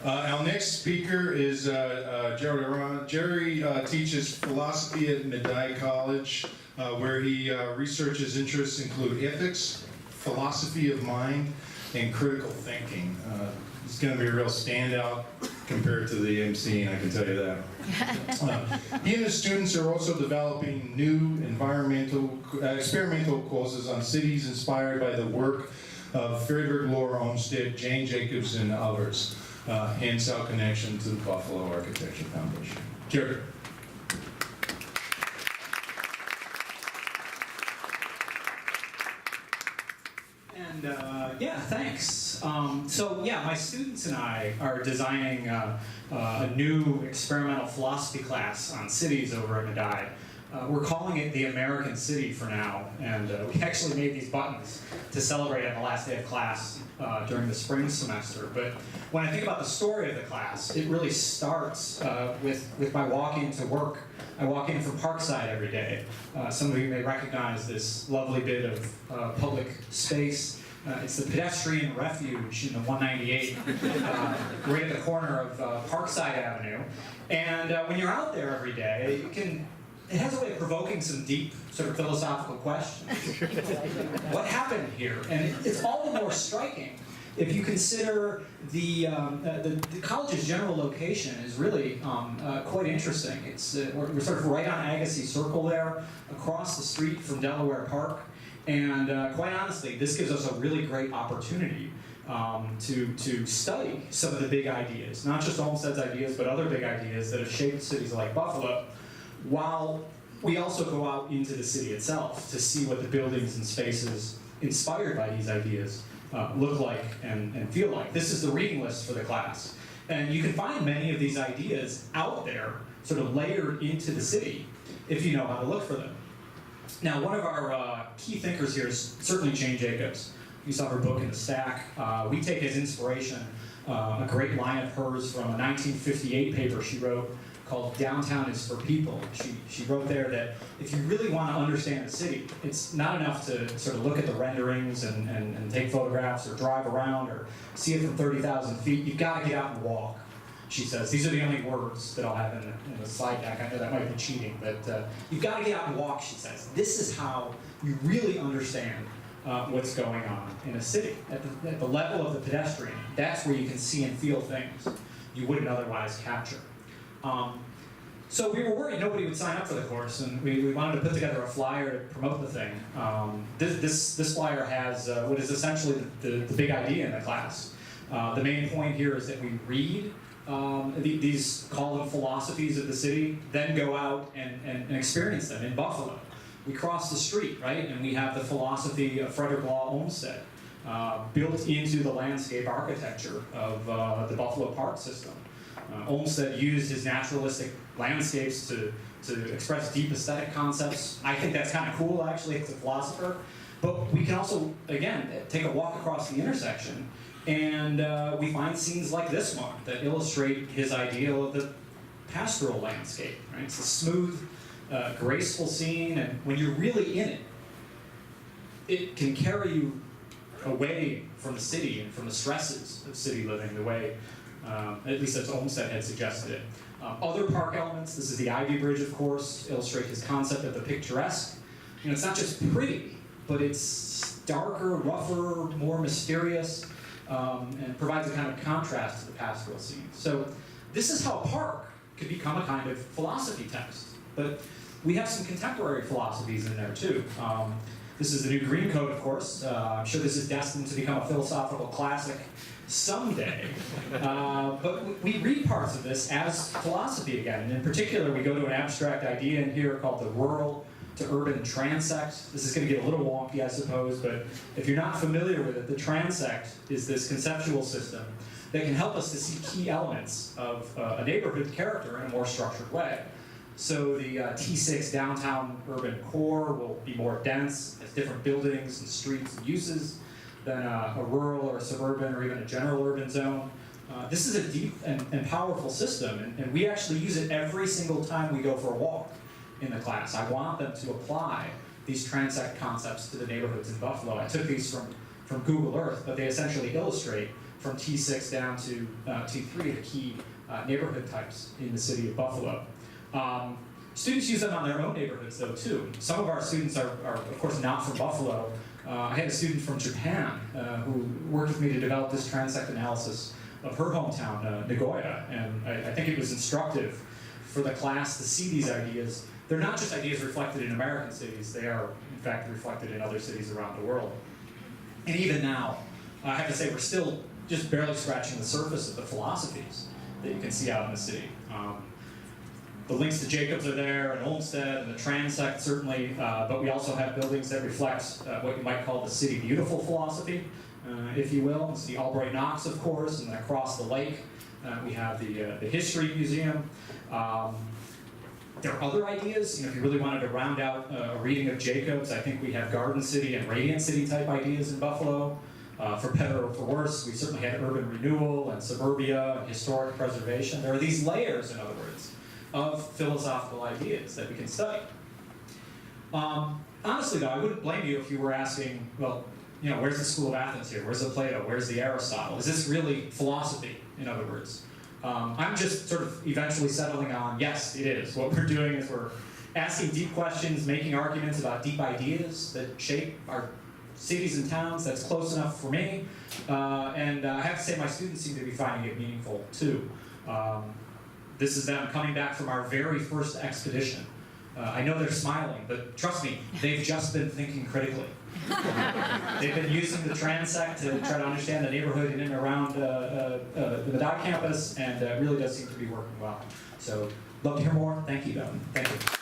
Our next speaker is Gerald Erion. Jerry teaches philosophy at Medaille College, where he researches interests include ethics, philosophy of mind, and critical thinking. He's going to be a real standout compared to the MC, and I can tell you that. He and his students are also developing new experimental courses on cities inspired by the work of Frederick Laura Olmsted, Jane Jacobs, and others. Hence our connection to the Buffalo Architecture Foundation. Jerry. And yeah, thanks. My students and I are designing a new experimental philosophy class on cities over at Medaille. We're calling it the American City for now, and we actually made these buttons to celebrate on the last day of class during the spring semester. But when I think about the story of the class, it really starts with my walking to work. I walk in from Parkside every day. Some of you may recognize this lovely bit of public space. It's the pedestrian refuge in the 198, right at the corner of Parkside Avenue. And when you're out there every day, it has a way of provoking some deep sort of philosophical questions. What happened here? And it's all the more striking if you consider the college's general location is really quite interesting. It's we're sort of right on Agassiz Circle there, across the street from Delaware Park. And quite honestly, this gives us a really great opportunity to study some of the big ideas, not just Olmsted's ideas, but other big ideas that have shaped cities like Buffalo, while we also go out into the city itself to see what the buildings and spaces inspired by these ideas look like and feel like. This is the reading list for the class. And you can find many of these ideas out there, sort of layered into the city, if you know how to look for them. Now, one of our key thinkers here is certainly Jane Jacobs. You saw her book in the stack. We take as inspiration a great line of hers from a 1958 paper she wrote called Downtown is for People. She wrote there that if you really want to understand the city, it's not enough to sort of look at the renderings and take photographs or drive around or see it from 30,000 feet. You've got to get out and walk, she says. These are the only words that I'll have in the slide deck. I know that might be cheating, but you've got to get out and walk, she says. This is how you really understand what's going on in a city. At the level of the pedestrian, that's where you can see and feel things you wouldn't otherwise capture. So we were worried nobody would sign up for the course, and we wanted to put together a flyer to promote the thing. This flyer has what is essentially the big idea in the class. The main point here is that we read these, call them philosophies of the city, then go out and experience them in Buffalo. We cross the street, right, and we have the philosophy of Frederick Law Olmsted built into the landscape architecture of the Buffalo Park system. Olmsted used his naturalistic landscapes to express deep aesthetic concepts. I think that's kind of cool, actually, as a philosopher. But we can also, again, take a walk across the intersection, and we find scenes like this one that illustrate his ideal of the pastoral landscape. Right? It's a smooth, graceful scene, and when you're really in it, it can carry you away from the city and from the stresses of city living, the way at least as Olmsted had suggested it. Other park elements, this is the Ivy Bridge, of course, illustrate his concept of the picturesque. You know, it's not just pretty, but it's darker, rougher, more mysterious, and provides a kind of contrast to the pastoral scene. So this is how a park could become a kind of philosophy text. But we have some contemporary philosophies in there, too. This is the new Green Code, of course. I'm sure this is destined to become a philosophical classic someday. But we read parts of this as philosophy again. And in particular, we go to an abstract idea in here called the rural to urban transect. This is going to get a little wonky, I suppose, but if you're not familiar with it, the transect is this conceptual system that can help us to see key elements of a neighborhood character in a more structured way. So the T6 downtown urban core will be more dense, has different buildings and streets and uses than a rural or a suburban or even a general urban zone. This is a deep and powerful system, and we actually use it every single time we go for a walk in the class. I want them to apply these transect concepts to the neighborhoods in Buffalo. I took these from Google Earth, but they essentially illustrate from T6 down to T3, the key neighborhood types in the city of Buffalo. Students use them on their own neighborhoods, though, too. Some of our students are of course, not from Buffalo. I had a student from Japan who worked with me to develop this transect analysis of her hometown, Nagoya, and I think it was instructive for the class to see these ideas. They're not just ideas reflected in American cities, they are, in fact, reflected in other cities around the world. And even now, I have to say, we're still just barely scratching the surface of the philosophies that you can see out in the city. The links to Jacobs are there, and Olmsted, and the transect certainly, but we also have buildings that reflect what you might call the city beautiful philosophy, if you will. It's the Albright Knox, of course, and then across the lake we have the History Museum. There are other ideas. If you really wanted to round out a reading of Jacobs, I think we have Garden City and Radiant City type ideas in Buffalo. For better or for worse, we certainly had urban renewal and suburbia and historic preservation. There are these layers, in other words, of philosophical ideas that we can study. Honestly, though, I wouldn't blame you if you were asking, well, where's the School of Athens here? Where's the Plato? Where's the Aristotle? Is this really philosophy, in other words? I'm just sort of eventually settling on, yes, it is. What we're doing is we're asking deep questions, making arguments about deep ideas that shape our cities and towns. That's close enough for me. And I have to say my students seem to be finding it meaningful, too. This is them coming back from our very first expedition. I know they're smiling, but trust me, they've just been thinking critically. They've been using the transect to try to understand the neighborhood in and around the Medai campus, and it really does seem to be working well. So, love to hear more. Thank you, though. Thank you.